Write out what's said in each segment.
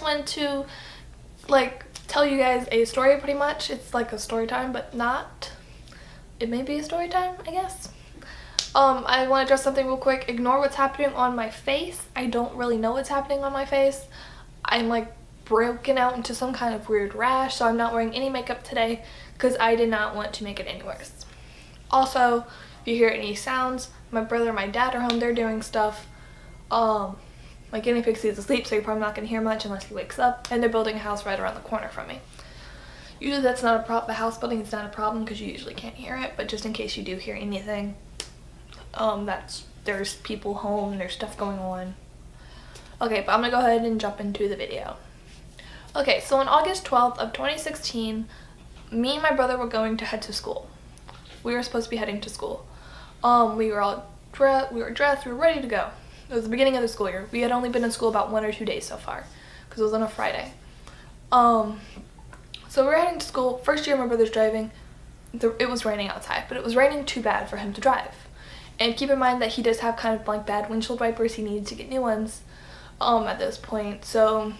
wanted to like tell you guys a story pretty much. It's like a story time, but not. It may be a story time, I guess. I want to address something real quick. Ignore what's happening on my face. I don't really know what's happening on my face. I'm like broken out into some kind of weird rash, so I'm not wearing any makeup today because I did not want to make it any worse. Also, if you hear any sounds, my brother and my dad are home. They're doing stuff. My guinea pig is asleep, so you're probably not going to hear much unless he wakes up, and they're building a house right around the corner from me. Usually that's not a problem. The house building is not a problem because you usually can't hear it, but just in case you do hear anything, there's people home and there's stuff going on. Okay, but I'm gonna go ahead and jump into the video. Okay, so on August 12th of 2016, me and my brother were going to head to school. We were supposed to be heading to school. We were all dressed, we were ready to go. It was the beginning of the school year. We had only been in school about 1 or 2 days so far because it was on a Friday. So we were heading to school. First year my brother's driving. It was raining outside, but it was raining too bad for him to drive. And keep in mind that he does have kind of like bad windshield wipers. He needs to get new ones at this point. So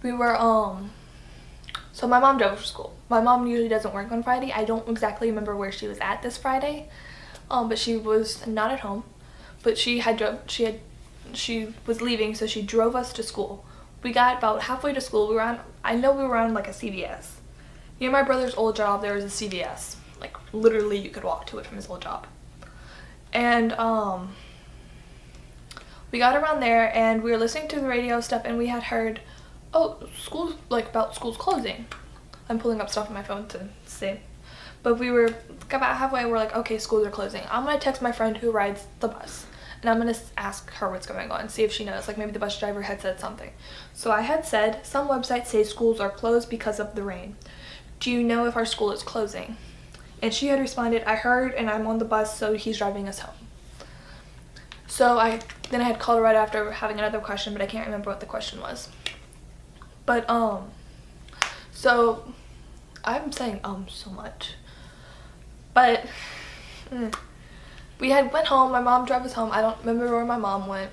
we were so my mom drove us to school. My mom usually doesn't work on Friday. I don't exactly remember where she was at this Friday, but she was not at home. But she was leaving, so she drove us to school. We got about halfway to school. I know we were on like a CVS. Near my brother's old job, there was a CVS. Like literally, you could walk to it from his old job. And we got around there, and we were listening to the radio stuff, and we had heard, oh, school's like about school's closing. I'm pulling up stuff on my phone to see. But we were about halfway. We're like, okay, schools are closing. I'm gonna text my friend who rides the bus, and I'm gonna ask her what's going on, see if she knows. Like maybe the bus driver had said something. So I had said, some websites say schools are closed because of the rain. Do you know if our school is closing? And she had responded, I heard, and I'm on the bus, so he's driving us home. So I had called right after having another question, but I can't remember what the question was. But so I'm saying so much. But we went home. My mom drove us home. I don't remember where my mom went.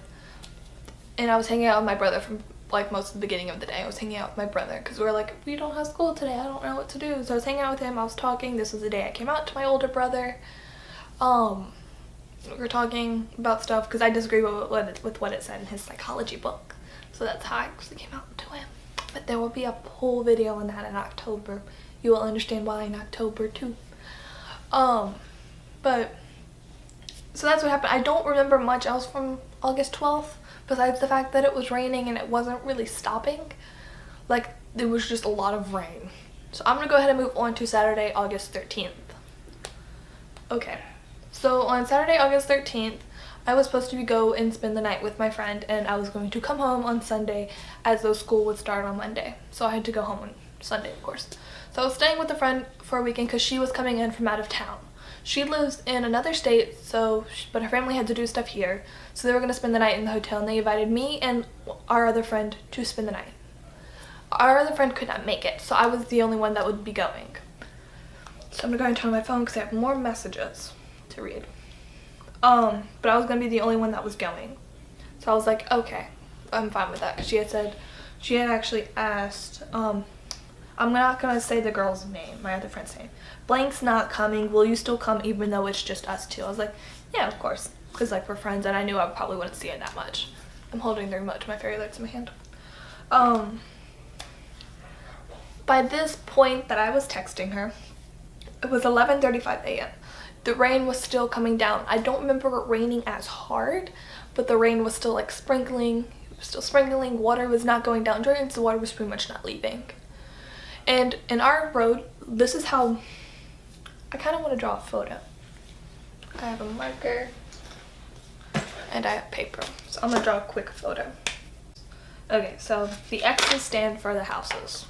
And I was hanging out with my brother from like most of the beginning of the day. I was hanging out with my brother because we were like, we don't have school today. I don't know what to do. So I was hanging out with him. I was talking. This was the day I came out to my older brother. We were talking about stuff because I disagree with what it said in his psychology book. So that's how I actually came out to him. But there will be a whole video on that in October. You will understand why in October too. But so that's what happened. I don't remember much else from August 12th besides the fact that it was raining and it wasn't really stopping. Like there was just a lot of rain. So I'm gonna go ahead and move on to Saturday, August 13th. Okay, so on Saturday, August 13th, I was supposed to go and spend the night with my friend, and I was going to come home on Sunday as though school would start on Monday. So I had to go home on Sunday, of course. So I was staying with a friend for a weekend because she was coming in from out of town. She lives in another state, but her family had to do stuff here. So they were going to spend the night in the hotel, and they invited me and our other friend to spend the night. Our other friend could not make it, so I was the only one that would be going. So I'm going to go and turn on my phone because I have more messages to read. But I was going to be the only one that was going. So I was like, okay, I'm fine with that. 'Cause she had actually asked, I'm not going to say the girl's name, my other friend's name. Blank's not coming. Will you still come even though it's just us two? I was like, yeah, of course. Because like we're friends, and I knew I probably wouldn't see it that much. I'm holding the remote to my fairy lights in my hand. By this point that I was texting her, it was 11:35 a.m. The rain was still coming down. I don't remember it raining as hard, but the rain was still like sprinkling. It was still sprinkling. Water was not going down drains. The water was pretty much not leaving. And in our road, this is how I kind of want to draw a photo. I have a marker and I have paper. So I'm going to draw a quick photo. Okay, so the X's stand for the houses.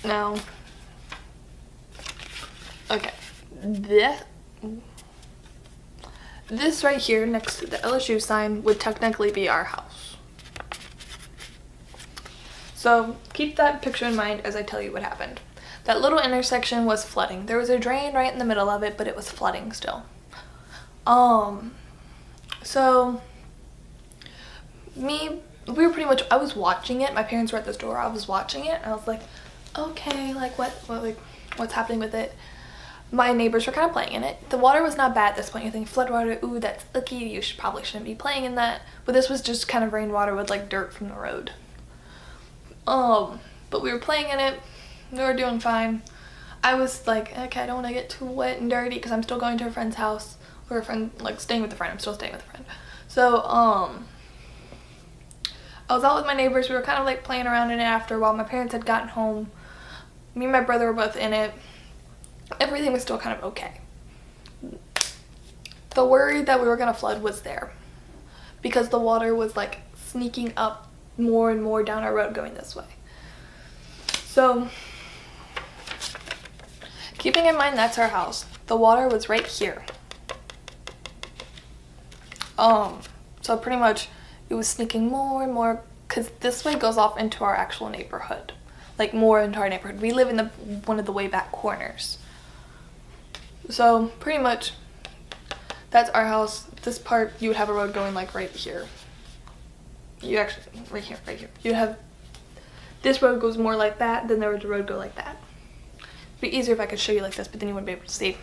Now, okay, this right here next to the LSU sign would technically be our house. So keep that picture in mind as I tell you what happened. That little intersection was flooding. There was a drain right in the middle of it, but it was flooding still. So we were pretty much, I was watching it. My parents were at the store. I was watching it and I was like, okay, like what's happening with it? My neighbors were kind of playing in it. The water was not bad at this point. You think floodwater, ooh, that's icky. You probably shouldn't be playing in that. But this was just kind of rainwater with like dirt from the road. But we were playing in it. We were doing fine. I was like, okay, I don't want to get too wet and dirty because I'm still going to a friend's house. Or a friend, like staying with a friend. I'm still staying with a friend. So, I was out with my neighbors. We were kind of like playing around in it after a while. My parents had gotten home. Me and my brother were both in it. Everything was still kind of okay. The worry that we were going to flood was there because the water was like sneaking up more and more down our road going this way. So keeping in mind that's our house, the water was right here. So pretty much it was sneaking more and more because this way goes off into our actual neighborhood, like more into our neighborhood. We live in one of the way back corners. So pretty much that's our house. This part you would have a road going like right here. You actually, right here. You have, this road goes more like that, then there would the road go like that. It'd be easier if I could show you like this, but then you wouldn't be able to see.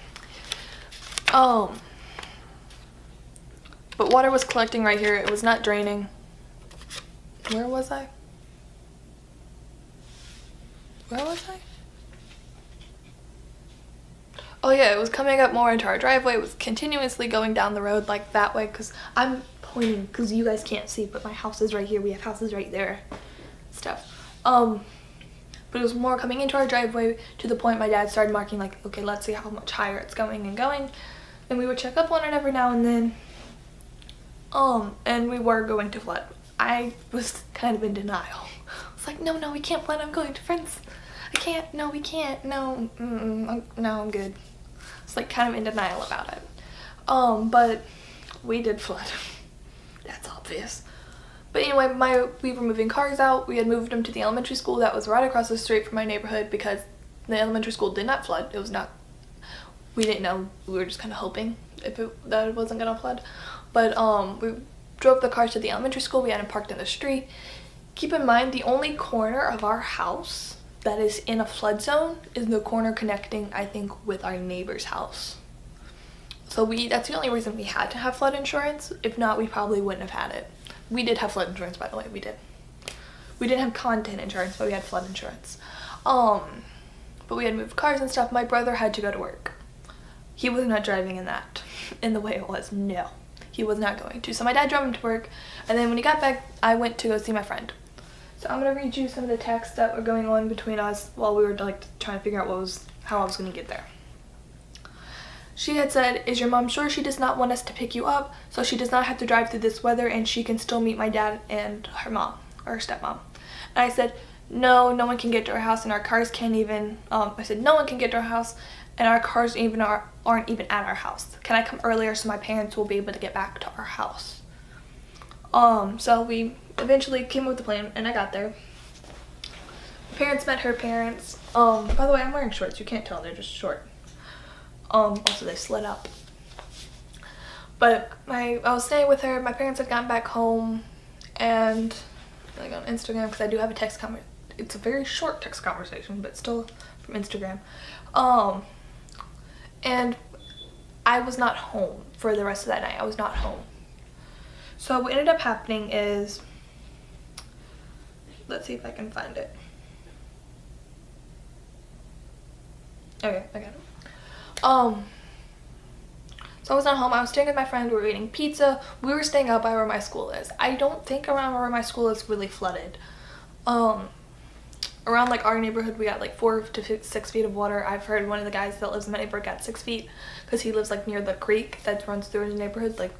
But water was collecting right here. It was not draining. Where was I? Oh yeah, it was coming up more into our driveway. It was continuously going down the road like that way because I'm pointing because you guys can't see, but my house is right here. We have houses right there. Stuff. But it was more coming into our driveway to the point my dad started marking like, okay, let's see how much higher it's going and going. And we would check up on it every now and then. And we were going to flood. I was kind of in denial. I was like, no, we can't flood. I'm going to friends. I can't. No, we can't. No, no, I'm good. It's like kind of in denial about it. But we did flood. That's obvious. But anyway, we were moving cars out. We had moved them to the elementary school that was right across the street from my neighborhood because the elementary school did not flood. It was not, we didn't know. We were just kind of hoping that it wasn't going to flood. But we drove the cars to the elementary school. We had them parked in the street. Keep in mind, the only corner of our house that is in a flood zone is the corner connecting, I think, with our neighbor's house. So that's the only reason we had to have flood insurance. If not, we probably wouldn't have had it. We did have flood insurance, by the way. We did. We didn't have content insurance, but we had flood insurance. But we had moved cars and stuff. My brother had to go to work. He was not driving in the way it was. No, he was not going to. So my dad drove him to work, and then when he got back, I went to go see my friend. So I'm gonna read you some of the texts that were going on between us while we were like trying to figure out how I was gonna get there. She had said, "Is your mom sure she does not want us to pick you up so she does not have to drive through this weather and she can still meet my dad and her mom or her stepmom?" And I said, no one can get to our house and our cars can't even, I said, no one can get to our house and our cars aren't even at our house. Can I come earlier so my parents will be able to get back to our house? So we eventually came up with a plan and I got there. My parents met her parents. By the way, I'm wearing shorts. You can't tell, they're just short. Also they slid up. But I was staying with her. My parents had gotten back home and like on Instagram, because I do have a text conversation. It's a very short text conversation, but still from Instagram. And I was not home for the rest of that night. I was not home. So what ended up happening is, let's see if I can find it. Okay, I got it. So I was not home. I was staying with my friend. We were eating pizza. We were staying out by where my school is. I don't think around where my school is really flooded. Around like our neighborhood, we got like 4 to 6 feet of water. I've heard one of the guys that lives in my neighborhood got 6 feet because he lives like near the creek that runs through his neighborhood. Like,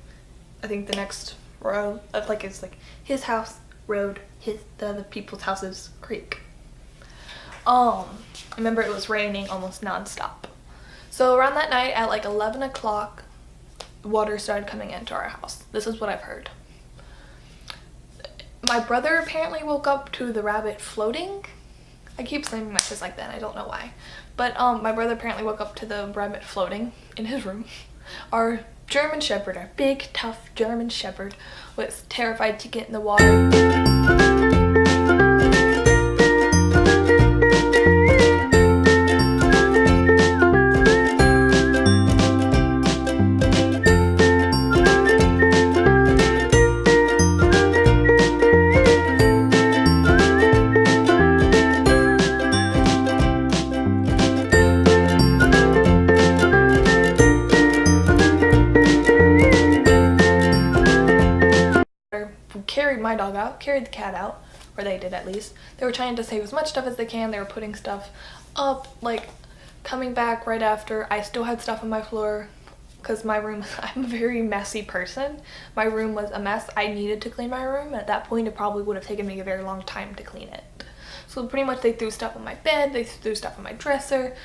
I think the next row of like, it's like his house, road, the other people's houses, creek. I remember it was raining almost nonstop. So around that night at like 11 o'clock, water started coming into our house. This is what I've heard. My brother apparently woke up to the rabbit floating. I keep saying my shit like that. I don't know why. But my brother apparently woke up to the rabbit floating in his room. Our German Shepherd, our big, tough German Shepherd, was terrified to get in the water. Carried my dog out, carried the cat out, or they did at least. They were trying to save as much stuff as they can. They were putting stuff up, like coming back right after. I still had stuff on my floor because my room, I'm a very messy person. My room was a mess. I needed to clean my room. At that point, it probably would have taken me a very long time to clean it. So pretty much they threw stuff on my bed, they threw stuff on my dresser.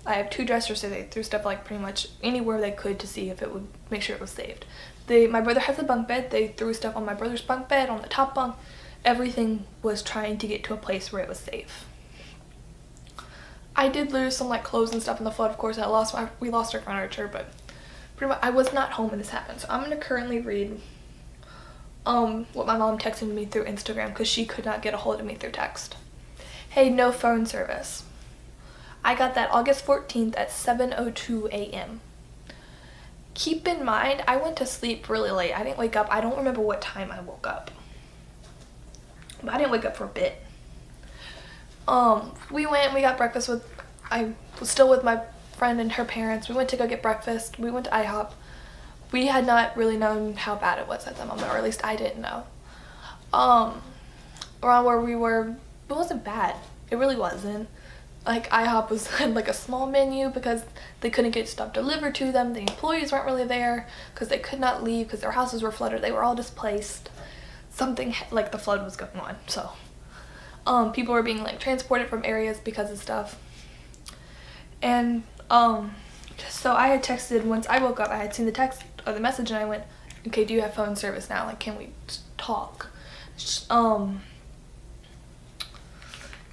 I have 2 dressers, so they threw stuff like pretty much anywhere they could to see if it would make sure it was saved. My brother has a bunk bed. They threw stuff on my brother's bunk bed, on the top bunk. Everything was trying to get to a place where it was safe. I did lose some like clothes and stuff in the flood. Of course, we lost our furniture, but pretty much I was not home when this happened. So I'm gonna currently read what my mom texted me through Instagram because she could not get a hold of me through text. Hey, no phone service. I got that August 14th at 7:02 a.m. Keep in mind, I went to sleep really late. I didn't wake up. I don't remember what time I woke up. But I didn't wake up for a bit. We got breakfast I was still with my friend and her parents. We went to go get breakfast. We went to IHOP. We had not really known how bad it was at the moment, or at least I didn't know. Around where we were, it wasn't bad. It really wasn't. Like IHOP had like a small menu because they couldn't get stuff delivered to them. The employees weren't really there because they could not leave because their houses were flooded. They were all displaced. Something like the flood was going on. So people were being like transported from areas because of stuff. And so I had texted, once I woke up, I had seen the text or the message and I went, okay, do you have phone service now? Like, can we talk?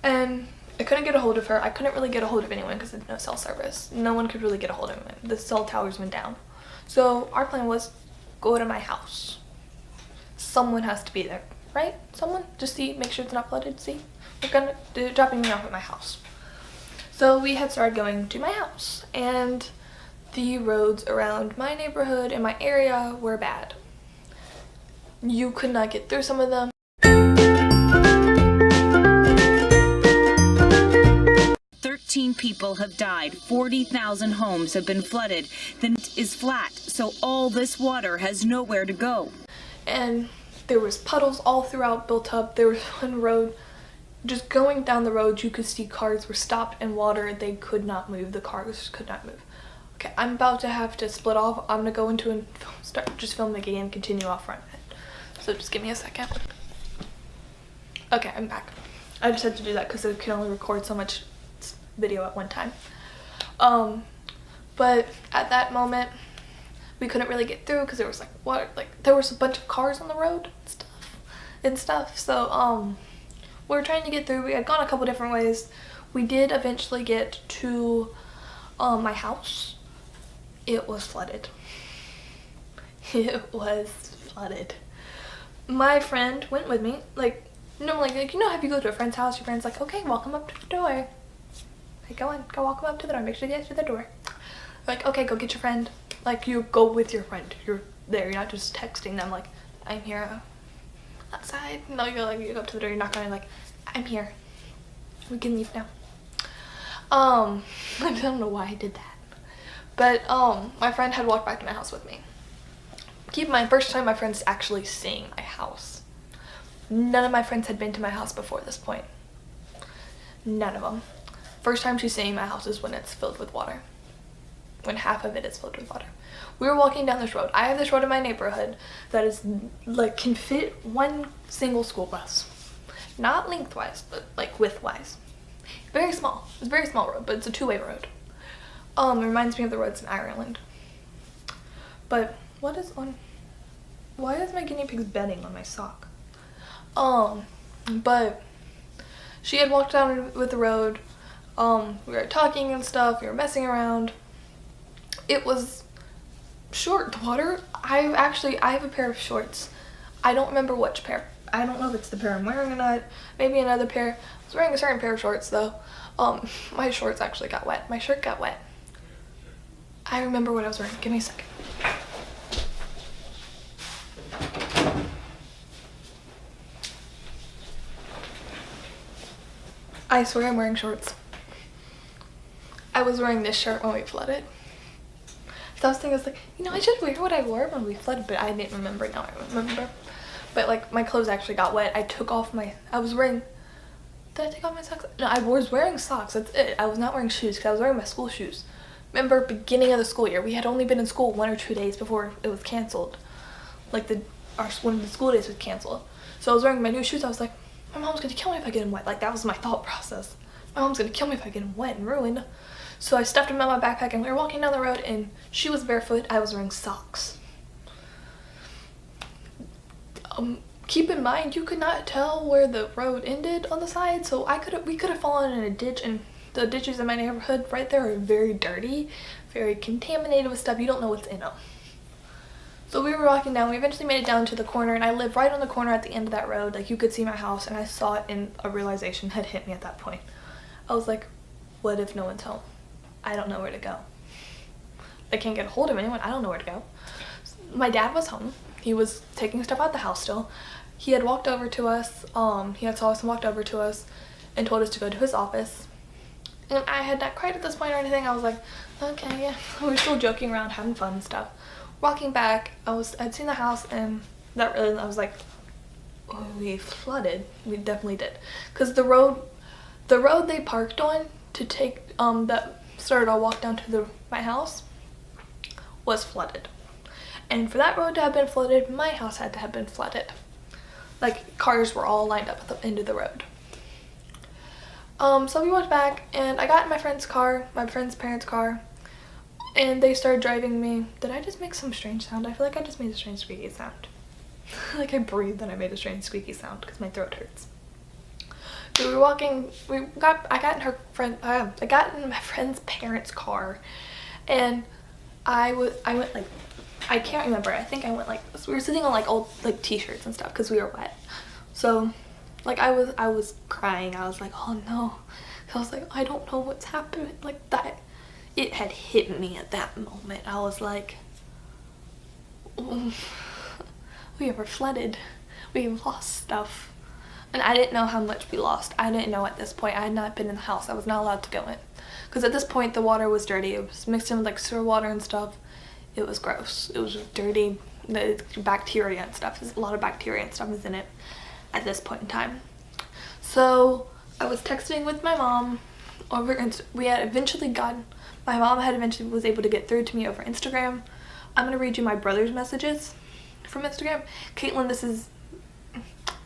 And I couldn't get a hold of her. I couldn't really get a hold of anyone because there's no cell service. No one could really get a hold of me. The cell towers went down. So our plan was go to my house. Someone has to be there, right? Someone? Just make sure it's not flooded. See? They're dropping me off at my house. So we had started going to my house, and the roads around my neighborhood and my area were bad. You could not get through some of them. 13 people have died, 40,000 homes have been flooded, then it is flat, so all this water has nowhere to go. And there was puddles all throughout built up. There was one road, just going down the road, you could see cars were stopped in water. They could not move. The cars could not move. Okay, I'm about to have to split off. I'm gonna go into and start just filming again and continue off front. So just give me a second. Okay, I'm back. I just had to do that because it can only record so much video at one time. But at that moment we couldn't really get through because there was like water, like there was a bunch of cars on the road and stuff. So we were trying to get through. We had gone a couple different ways. We did eventually get to my house. It was flooded. It was flooded. My friend went with me. Like normally, like, you know how if you go to a friend's house, your friend's like, okay, welcome up to the door. Like, go walk them up to the door, make sure they answer the door. Like, okay, go get your friend. Like, you go with your friend. You're there, you're not just texting them like, I'm here outside. No, you go up to the door, you're not gonna like, I'm here. We can leave now. I don't know why I did that. But my friend had walked back to my house with me. Keep in mind, first time my friend's actually seeing my house. None of my friends had been to my house before this point. None of them. First time she's seeing my house is when it's filled with water. When half of it is filled with water. We were walking down this road. I have this road in my neighborhood that is like can fit one single school bus. Not lengthwise, but like widthwise. Very small. It's a very small road, but it's a two-way road. It reminds me of the roads in Ireland. But why is my guinea pig's bedding on my sock? But she had walked down with the road. We were talking and stuff. We were messing around. It was short water. I have a pair of shorts. I don't remember which pair. I don't know if it's the pair I'm wearing or not. Maybe another pair. I was wearing a certain pair of shorts though. My shorts actually got wet. My shirt got wet. I remember what I was wearing. Give me a second. I swear I'm wearing shorts. I was wearing this shirt when we flooded. So I was thinking, I should wear what I wore when we flooded, but I didn't remember. Now I remember. But like, my clothes actually got wet. I took off did I take off my socks? No, I was wearing socks. That's it. I was not wearing shoes because I was wearing my school shoes. Remember, beginning of the school year, we had only been in school 1 or 2 days before it was canceled. Like one of the school days was canceled. So I was wearing my new shoes. I was like, my mom's gonna kill me if I get them wet. Like, that was my thought process. My mom's gonna kill me if I get them wet and ruined. So I stuffed them in my backpack and we were walking down the road and she was barefoot. I was wearing socks. Keep in mind, you could not tell where the road ended on the side, so we could have fallen in a ditch, and the ditches in my neighborhood right there are very dirty, very contaminated with stuff. You don't know what's in them. So we were walking down. We eventually made it down to the corner, and I live right on the corner at the end of that road. Like, you could see my house, and I saw it, and a realization had hit me at that point. I was like, what if no one's home? I don't know where to go. I can't get a hold of anyone. I don't know where to go. My dad was home. He was taking stuff out the house still. He had walked over to us. He had saw us and walked over to us and told us to go to his office. And I had not cried at this point or anything. I was like, okay, yeah. We were still joking around, having fun and stuff. Walking back, I'd seen the house, and I was like, oh, we flooded. We definitely did. Because the road they parked on to take, that started our walk down to my house was flooded. And for that road to have been flooded, my house had to have been flooded. Like, cars were all lined up at the end of the road. So we walked back, and I got in my friend's parents' car, and they started driving me. Did I just make some strange sound? I feel like I just made a strange squeaky sound. Like, I breathed and I made a strange squeaky sound because my throat hurts. So we were walking, I got in my friend's parents' car, and I went like, I can't remember. I think I went like this. We were sitting on like old like t-shirts and stuff because we were wet. So like I was crying. I was like, oh no. I was like, I don't know what's happening. Like that, it had hit me at that moment. I was like, we were flooded. We lost stuff. And I didn't know how much we lost. I didn't know at this point. I had not been in the house. I was not allowed to go in. Because at this point the water was dirty. It was mixed in with like sewer water and stuff. It was gross. It was dirty. The bacteria and stuff. There's a lot of bacteria and stuff is in it at this point in time. So I was texting with my mom over, and my mom had eventually was able to get through to me over Instagram. I'm gonna read you my brother's messages from Instagram. Caitlin, this is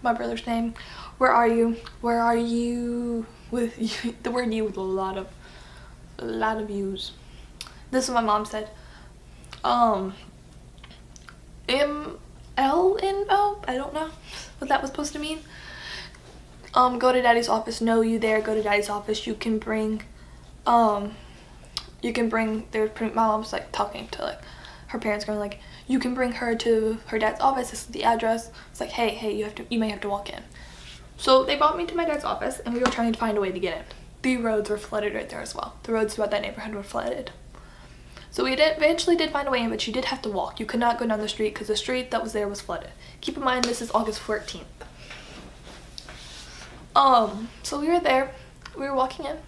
my brother's name. Where are you? Where are you? With you, the word "you" with a lot of U's. This is what my mom said. MLNO? I don't know what that was supposed to mean. Go to daddy's office. No, you there. Go to daddy's office. You can bring, my mom's like talking to like her parents, going like, you can bring her to her dad's office. This is the address. It's like, hey, you may have to walk in. So they brought me to my dad's office, and we were trying to find a way to get in. The roads were flooded right there as well. The roads throughout that neighborhood were flooded. So we eventually did find a way in, but you did have to walk. You could not go down the street because the street that was there was flooded. Keep in mind, this is August 14th. So we were there. We were walking in.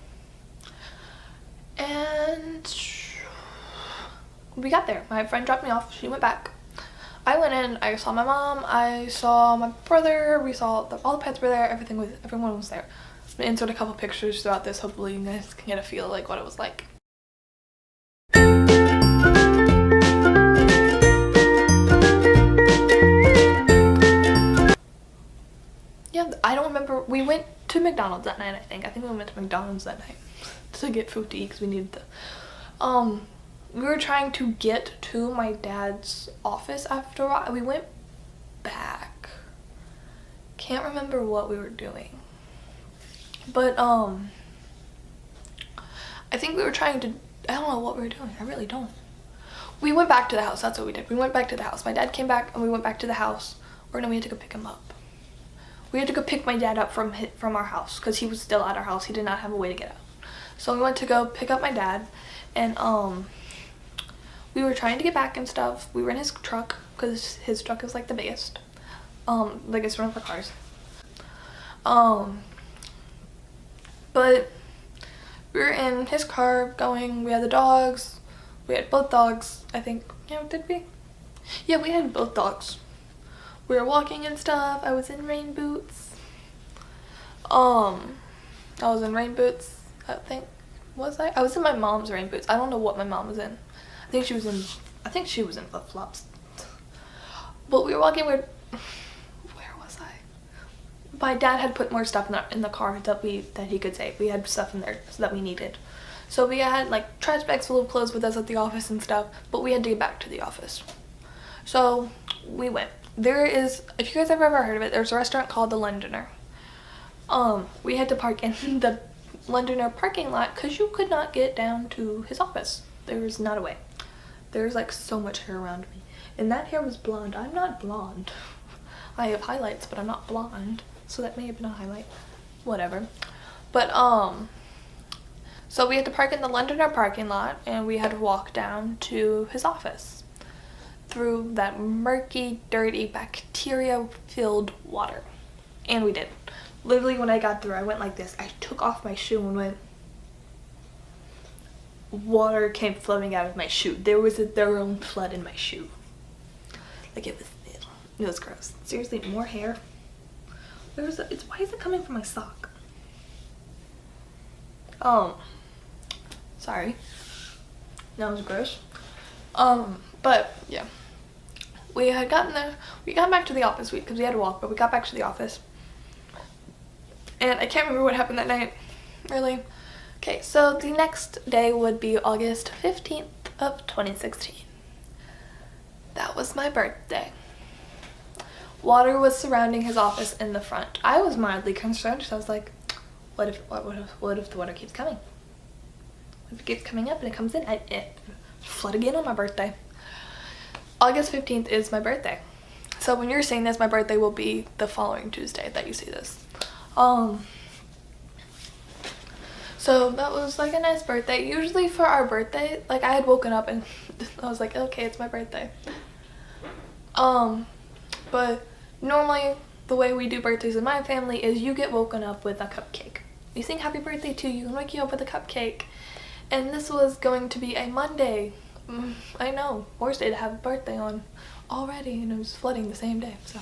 And we got there. My friend dropped me off. She went back. I went in. I saw my mom. I saw my brother. We saw all the pets were there. Everyone was there. I'm gonna insert a couple pictures throughout this. Hopefully you guys can get a feel like what it was like. Yeah, I don't remember. We went to McDonald's that night, I think. I think we went to McDonald's that night to get food to eat because we needed the, we were trying to get to my dad's office after a while. We went back. Can't remember what we were doing. But, I think we were trying to, I don't know what we were doing. I really don't. We went back to the house. That's what we did. We went back to the house. My dad came back and we went back to the house. Or no, we had to go pick him up. We had to go pick my dad up from our house because he was still at our house. He did not have a way to get out. So we went to go pick up my dad, and we were trying to get back and stuff. We were in his truck because his truck is like the biggest one of our cars. But we were in his car going. We had the dogs. We had both dogs, I think. Yeah, did we? Yeah, we had both dogs. We were walking and stuff. I was in rain boots. I was in rain boots, I think. Was I? I was in my mom's rain boots. I don't know what my mom was in. I think she was in flip-flops. But we were walking. Where was I? My dad had put more stuff in the car that he could take. We had stuff in there that we needed. So we had like trash bags full of clothes with us at the office and stuff, but we had to get back to the office. So we went. There is, if you guys have ever heard of it, there's a restaurant called the Londoner. We had to park in the Londoner parking lot because you could not get down to his office. There was not a way. There's like so much hair around me. And that hair was blonde. I'm not blonde. I have highlights, but I'm not blonde. So that may have been a highlight. Whatever. But, so we had to park in the Londoner parking lot and we had to walk down to his office through that murky, dirty, bacteria-filled water. And we did. Literally, when I got through, I went like this. I took off my shoe and went. Water came flowing out of my shoe. There was their own flood in my shoe. Like it was gross. Seriously, more hair. Why is it coming from my sock? Sorry. That was gross. But yeah. We had gotten there. We got back to the office because we had to walk, but we got back to the office. And I can't remember what happened that night, really. Okay, so the next day would be August 15th of 2016. That was my birthday. Water was surrounding his office in the front. I was mildly concerned, so I was like, what if the water keeps coming? What if it keeps coming up and it comes in? It flood again on my birthday. August 15th is my birthday. So when you're seeing this, my birthday will be the following Tuesday that you see this. So that was like a nice birthday. Usually for our birthday, like I had woken up and I was like, okay, it's my birthday. But normally the way we do birthdays in my family is you get woken up with a cupcake. You sing happy birthday to you and wake you up with a cupcake. And this was going to be a Monday. I know, worst day to have a birthday on already, and it was flooding the same day. So,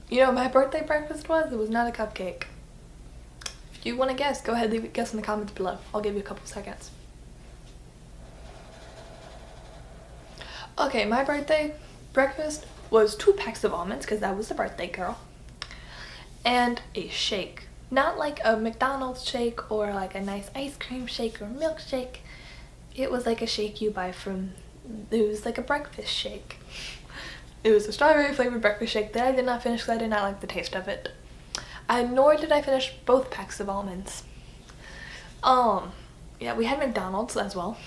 you know, my birthday breakfast was not a cupcake. If you want to guess, go ahead, leave a guess in the comments below. I'll give you a couple seconds. Okay, my birthday breakfast was 2 packs of almonds, because that was the birthday girl, and a shake. Not like a McDonald's shake or like a nice ice cream shake or milkshake. It was like a shake you buy it was like a breakfast shake. It was a strawberry flavored breakfast shake that I did not finish because I did not like the taste of it. Nor did I finish both packs of almonds. Yeah, we had McDonald's as well.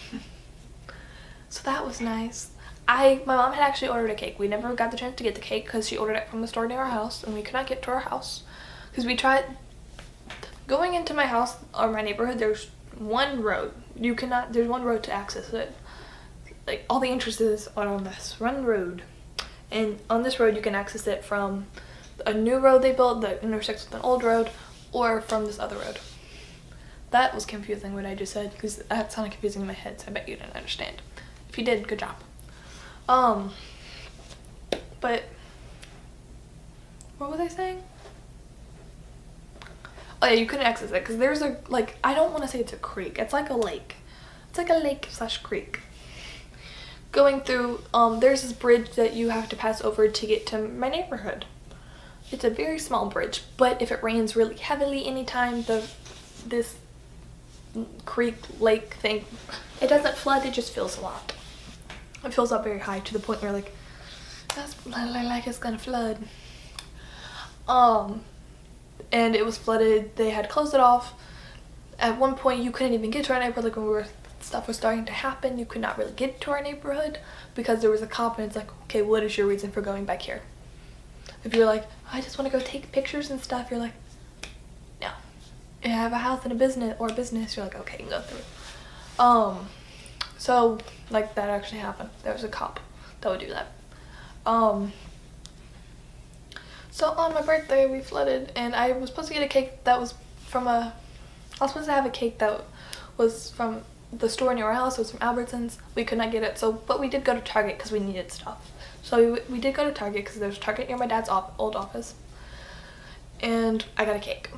So that was nice. My mom had actually ordered a cake. We never got the chance to get the cake because she ordered it from the store near our house and we could not get to our house. Because we tried going into my house or my neighborhood, there's one road. There's one road to access it. Like all the entrances are on this one road. And on this road you can access it from a new road they built that intersects with an old road, or from this other road. That was confusing what I just said, because that sounded confusing in my head, so I bet you didn't understand. If you did, good job. But what was I saying? Oh yeah, you couldn't access it because there's a, like, I don't want to say it's a creek. It's like a lake. It's like a lake/creek. Going through, there's this bridge that you have to pass over to get to my neighborhood. It's a very small bridge, but if it rains really heavily anytime, this creek, lake thing, it doesn't flood, it just fills a lot. It fills up very high to the point where like, that's like it's gonna flood. And it was flooded. They had closed it off. At one point you couldn't even get to our neighborhood, like when we were stuff was starting to happen. You could not really get to our neighborhood because there was a cop, and it's like, okay, what is your reason for going back here? If you're like, I just want to go take pictures and stuff, you're like, no. If you have a house and a business, you're like, okay, you can go through. So like that actually happened. There was a cop that would do that. So on my birthday we flooded, and I was supposed to get a cake that was I was supposed to have a cake that was from the store near our house. It was from Albertsons. We could not get it, but we did go to Target because we needed stuff. So we did go to Target because there's a Target near my dad's old office, and I got a cake.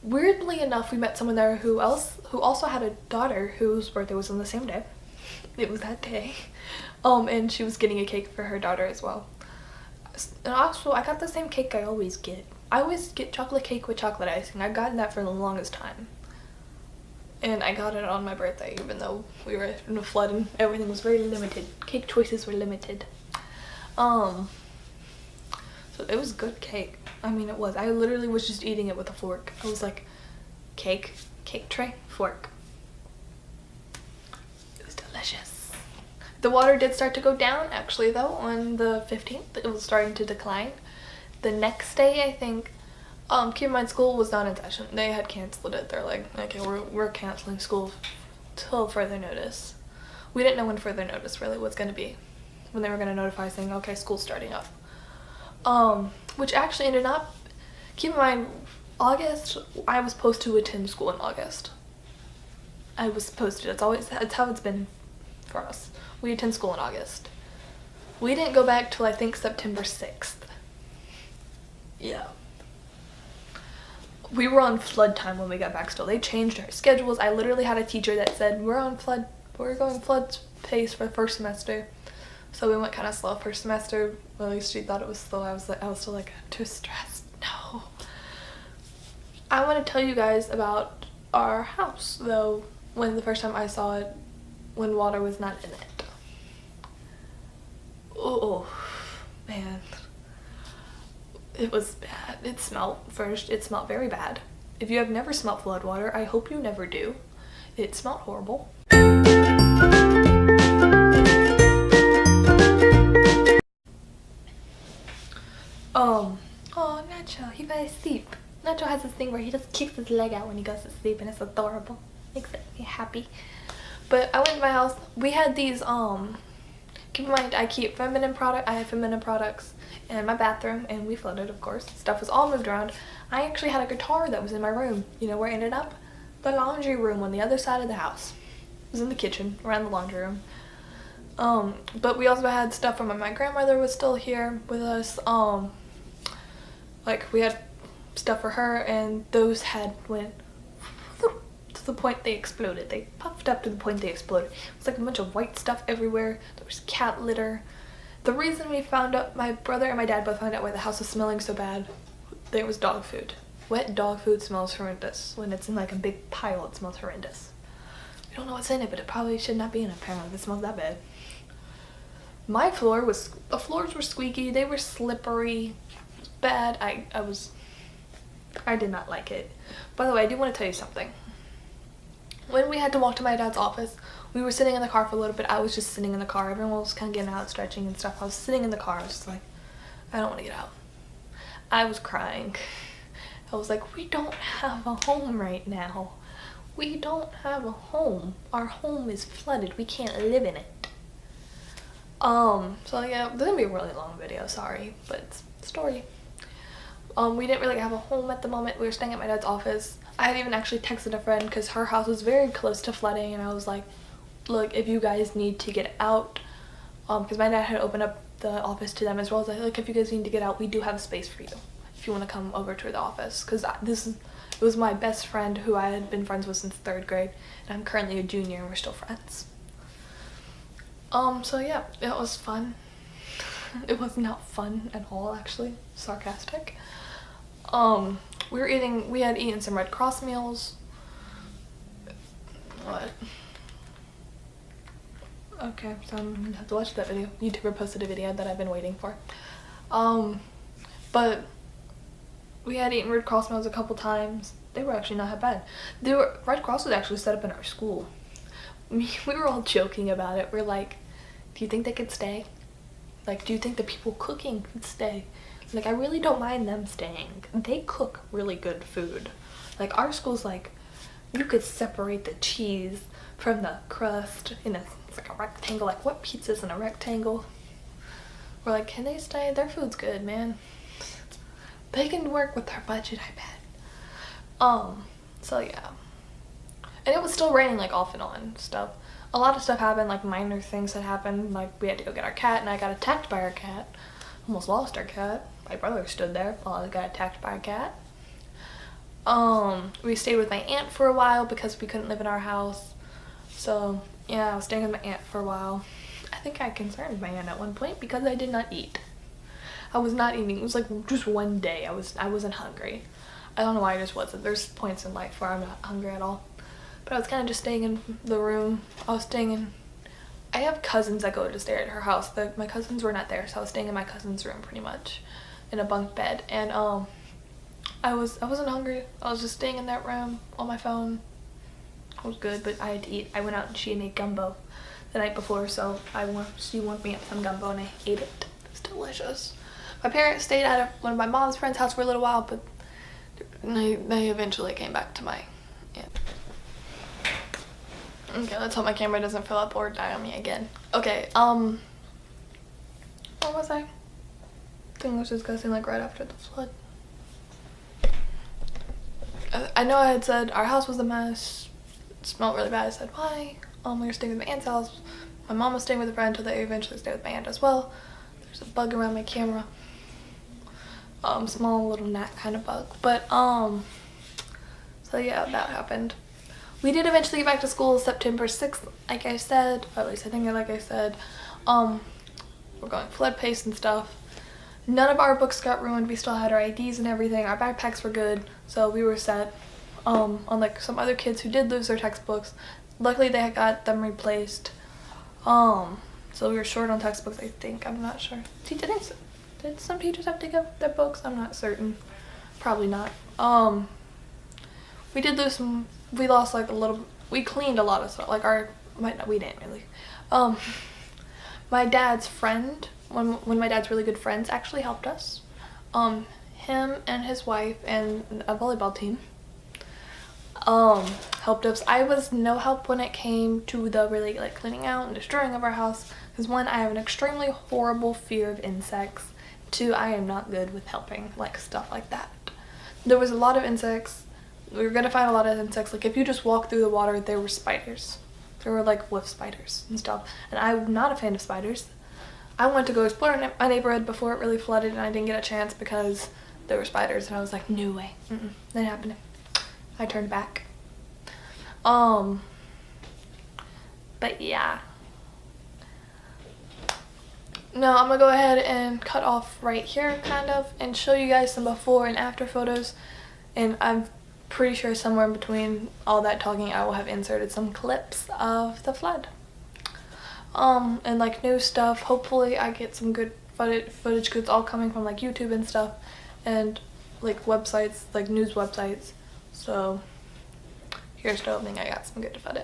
Weirdly enough, we met someone there who also had a daughter whose birthday was on the same day. It was that day. And she was getting a cake for her daughter as well. And also, I got the same cake I always get. I always get chocolate cake with chocolate icing. I've gotten that for the longest time. And I got it on my birthday, even though we were in a flood and everything was very limited. Cake choices were limited. So it was good cake. I mean, it was. I literally was just eating it with a fork. I was like, cake tray, fork. It was delicious. The water did start to go down, actually, though, on the 15th. It was starting to decline. The next day, I think, keep in mind, school was not in session. They had canceled it. They're like, okay, we're canceling school till further notice. We didn't know when further notice really was going to be, when they were going to notify saying, okay, school's starting up. Which actually ended up, keep in mind, August, I was supposed to attend school in August. I was supposed to. It's how it's been for us. We attend school in August. We didn't go back till I think September 6th. Yeah. We were on flood time when we got back still. They changed our schedules. I literally had a teacher that said, we're going flood pace for first semester. So we went kind of slow first semester. Well, at least she thought it was slow. I was still like, too stressed. No. I want to tell you guys about our house, though, when the first time I saw it, when water was not in it. Oh, man. It was bad. It smelled very bad. If you have never smelled flood water, I hope you never do. It smelled horrible. Oh, Nacho, he fell asleep. Nacho has this thing where he just kicks his leg out when he goes to sleep, and it's adorable. Makes me happy. But I went to my house. We had these, keep in mind, I have feminine products in my bathroom, and we flooded, of course. Stuff was all moved around. I actually had a guitar that was in my room. You know where it ended up? The laundry room on the other side of the house. It was in the kitchen, around the laundry room. But we also had stuff from when my grandmother was still here with us. Like, we had stuff for her, and those went to the point they exploded. They puffed up to the point they exploded. It was like a bunch of white stuff everywhere. There was cat litter. The reason we found out, my brother and my dad both found out why the house was smelling so bad, there was dog food. Wet dog food smells horrendous. When it's in like a big pile, it smells horrendous. We don't know what's in it, but it probably should not be in it, apparently. It smells that bad. The floors were squeaky. They were slippery. It was bad. I did not like it. By the way, I do want to tell you something. When we had to walk to my dad's office, we were sitting in the car for a little bit. I was just sitting in the car. Everyone was kind of getting out, stretching and stuff. I was sitting in the car. I was just like, I don't want to get out. I was crying. I was like, we don't have a home right now. We don't have a home. Our home is flooded. We can't live in it. So yeah, this is gonna be a really long video, sorry, but it's a story. We didn't really have a home at the moment. We were staying at my dad's office. I had even actually texted a friend because her house was very close to flooding, and I was like, look, if you guys need to get out, because my dad had opened up the office to them as well, as like, if you guys need to get out, we do have a space for you if you want to come over to the office, because it was my best friend who I had been friends with since 3rd grade, and I'm currently a junior and we're still friends. So yeah, it was fun. It was not fun at all, actually. Sarcastic. We had eaten some Red Cross meals. What? Okay, so I'm gonna have to watch that video. YouTuber posted a video that I've been waiting for. But we had eaten Red Cross meals a couple times. They were actually not that bad. Red Cross was actually set up in our school. we were all joking about it. We're like, do you think they could stay? Like, do you think the people cooking could stay? Like, I really don't mind them staying. They cook really good food. Like, our school's like, you could separate the cheese from the crust in it's like a rectangle. Like, what pizza's in a rectangle? We're like, can they stay? Their food's good, man. They can work with their budget, I bet. So yeah. And it was still raining, like, off and on stuff. A lot of stuff happened, like minor things that happened. Like, we had to go get our cat, and I got attacked by our cat. Almost lost our cat. My brother stood there while I got attacked by a cat. We stayed with my aunt for a while because we couldn't live in our house. So yeah, I was staying with my aunt for a while. I think I concerned my aunt at one point because I did not eat. I was not eating. It was like just one day. I wasn't hungry. I don't know why I just wasn't. There's points in life where I'm not hungry at all. But I was kind of just staying in the room. I have cousins that go to stay at her house. My cousins were not there, so I was staying in my cousin's room pretty much, in a bunk bed. And I wasn't hungry. I was just staying in that room on my phone. It was good, but I had to eat. I went out and she made gumbo the night before, so she warmed me up some gumbo and I ate it. It was delicious. My parents stayed at one of my mom's friend's house for a little while, but they eventually came back to my aunt. Okay, let's hope my camera doesn't fill up or die on me again. Okay, what was I? Thing was discussing like right after the flood. I know I had said our house was a mess. It smelled really bad. I said why? We were staying with my aunt's house. My mom was staying with a friend until they eventually stayed with my aunt as well. There's a bug around my camera. Small little gnat kind of bug. But so yeah, that happened. We did eventually get back to school September 6th, like I said, or at least I think like I said. We're going flood pace and stuff. None of our books got ruined. We still had our IDs and everything. Our backpacks were good, so we were set. Unlike some other kids who did lose their textbooks, luckily they had got them replaced. So we were short on textbooks, I think. I'm not sure. Did some teachers have to give their books? I'm not certain. Probably not. We did lose some. We lost like a little. We cleaned a lot of stuff. Like we didn't really. My dad's friend, one of my dad's really good friends, actually helped us. Him and his wife and a volleyball team helped us. I was no help when it came to the really like cleaning out and destroying of our house, because one, I have an extremely horrible fear of insects. Two, I am not good with helping like stuff like that. There was a lot of insects. We were gonna find a lot of insects. Like if you just walk through the water, there were spiders. There were like wolf spiders and stuff. And I'm not a fan of spiders. I went to go explore my neighborhood before it really flooded, and I didn't get a chance because there were spiders, and I was like, no way. That happened. I turned back. But yeah. No, I'm gonna go ahead and cut off right here kind of and show you guys some before and after photos. And I'm pretty sure somewhere in between all that talking I will have inserted some clips of the flood. And like new stuff. Hopefully I get some good footage because it's all coming from like YouTube and stuff and like websites, like news websites. So here's to hoping I got some good footage.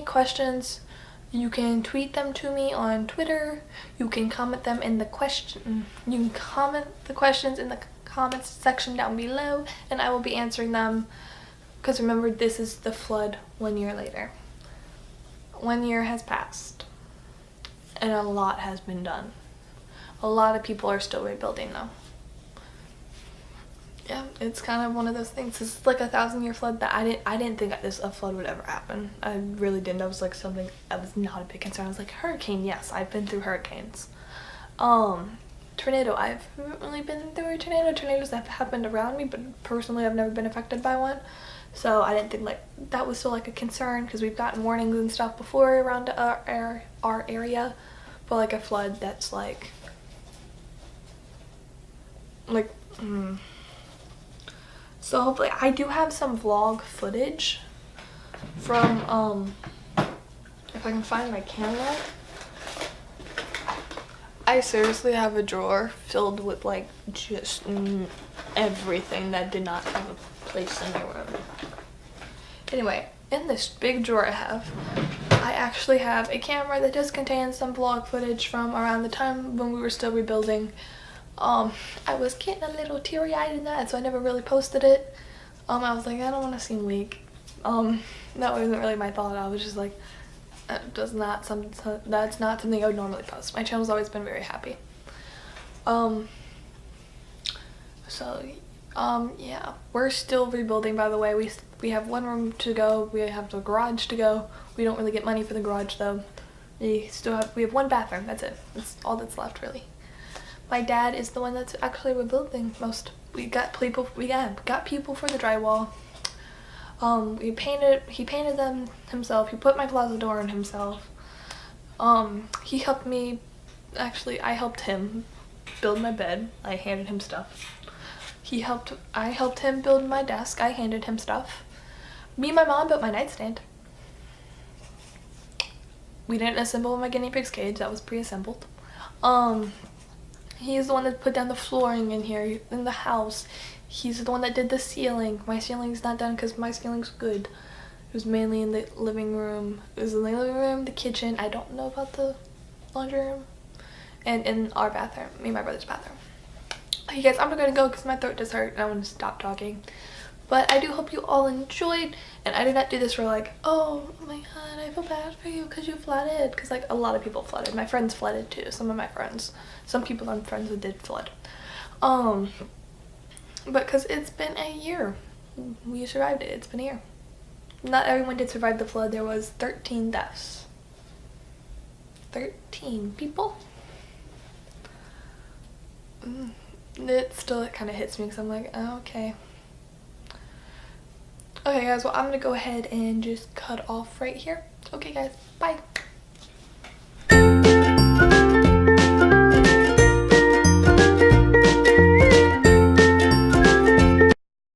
Questions, you can tweet them to me on Twitter. You can comment them in the question. You can comment the questions in the comments section down below, and I will be answering them. Because remember, this is the flood 1 year later. 1 year has passed, and a lot has been done. A lot of people are still rebuilding though. Yeah, it's kind of one of those things. It's like a 1,000-year flood that I didn't think a flood would ever happen. I really didn't. That was like something that was not a big concern. I was like, hurricane, yes, I've been through hurricanes. tornado. I haven't really been through a tornado. Tornadoes have happened around me, but personally I've never been affected by one. So I didn't think like that was still like a concern, because we've gotten warnings and stuff before around our area, but like a flood that's like So hopefully I do have some vlog footage from if I can find my camera. I seriously have a drawer filled with like just everything that did not have a place in my room. Anyway, in this big drawer I actually have a camera that does contain some vlog footage from around the time when we were still rebuilding. I was getting a little teary-eyed in that, so I never really posted it. I was like, I don't want to seem weak. That wasn't really my thought. I was just like, that's not something I would normally post. My channel's always been very happy. Yeah, we're still rebuilding, by the way. We have one room to go. We have the garage to go. We don't really get money for the garage though. We have one bathroom. That's it. That's all that's left, really. My dad is the one that's actually rebuilding most. We got people for the drywall. He painted them himself. He put my closet door in himself. He helped me. Actually, I helped him build my bed. I handed him stuff. I helped him build my desk. I handed him stuff. Me and my mom built my nightstand. We didn't assemble my guinea pig's cage. That was pre-assembled. He's the one that put down the flooring in here, in the house. He's the one that did the ceiling. My ceiling's not done because my ceiling's good. It was mainly in the living room. It was in the living room, the kitchen. I don't know about the laundry room. And in our bathroom, me and my brother's bathroom. Okay guys, I'm gonna go because my throat just hurt and I want to stop talking. But I do hope you all enjoyed, and I did not do this for like, oh my god, I feel bad for you because you flooded, because like a lot of people flooded. My friends flooded too. Some of my friends, some people I'm friends with did flood. But because it's been a year, we survived it. It's been a year. Not everyone did survive the flood. There was 13 deaths. 13 people. It still kind of hits me because I'm like, oh, okay. Okay guys, well I'm gonna go ahead and just cut off right here. Okay guys, bye.